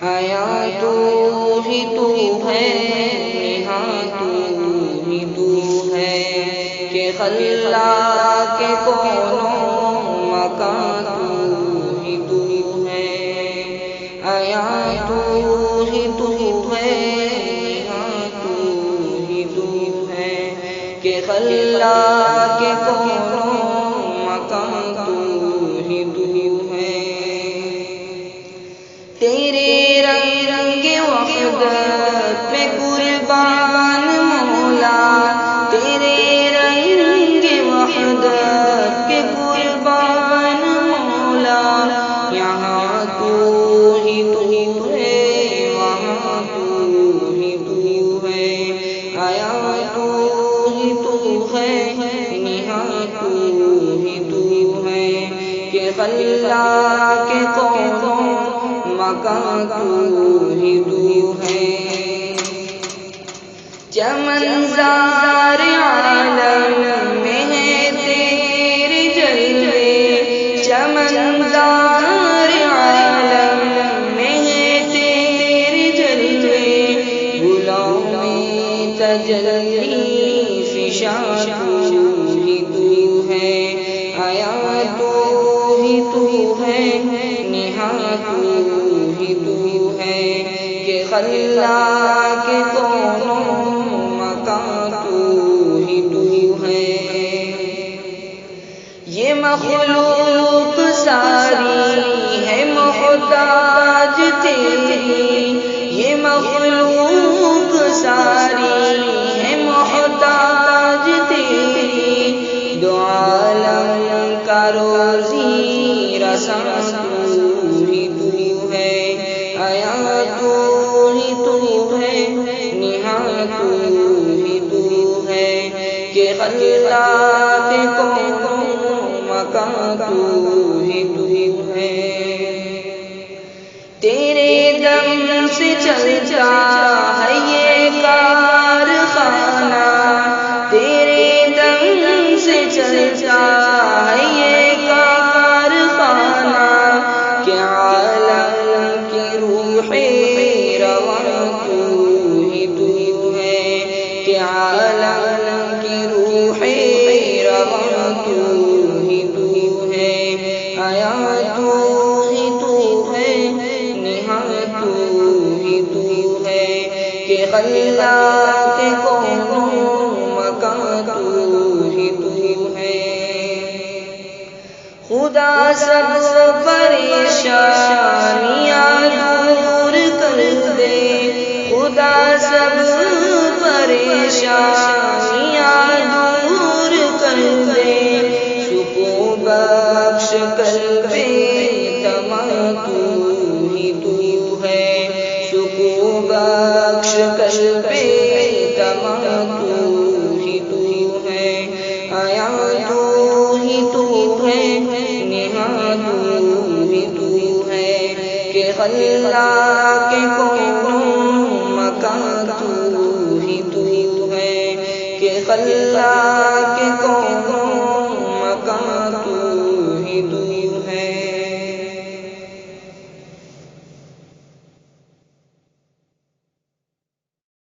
آیا تو ہی تو ہے، یہاں تو ہی تو ہے، کہ خلاق کون و مکان تو ہی تو ہے۔ آیا تو ہی تو ہے، یہاں تو ہی تو ہے، کہ خلاق کون و مکان تو ہی تو ہے۔ تیرے رنگ وحدت پہ قربان مولا، تیرے رنگ وحدت پہ قربان مولا، یہاں تو ہی تو ہے، وہاں تو ہی تو ہے۔ آیا تو ہی تو ہے، یہاں تو ہی تو ہے، کہ خلاق کون و مکان تو ہی تو ہے۔ چمن زار عالم میں ہے تیرے جلوے، چمن زار عالم میں ہے تیرے جلوے، گلوں میں تجلی فشاں تو ہی تو ہے۔ آیا تو ہی تو ہے، یہاں تو ہی تو ہے، کہ خلاق کون و مکان تو ہی تو ہے۔ یہ مخلوق ساری ہے محتاج تیری، یہ مخلوق ساری ہے محتاج تیری، دو عالم کا روزی رساں تو ہی تو ہے۔ آیا تو ہی تو ہے، یہاں تو ہی تو ہے، کہ خلاق کون و مکان تو ہی تو ہے۔ تیرے دم سے چلتا ہے یہ کارخانہ، تیرے دم سے چلتا ہے یہ کارخانہ، کہ عالم کی روح رواں تو ہی تو ہے، کہ عالم کی روح رواں تو ہی تو ہے۔ آیا تو ہی تو ہے، یہاں تو ہی تو ہے، کہ خلاق کون و مکان تو ہی تو ہے۔ خدا سب پریشانیاں دور کر دے، خدا سب پریشانیاں دور کر دے، سکون بخش قلب تمام تو ہی تو ہے، سکون بخش قلب تمام تو ہی تو ہے۔ آیا تو ہی تو ہے، یہاں تو ہی تو ہے، کہ خلاق کون و مکان تو ہی تو ہے، کہ خلاق کون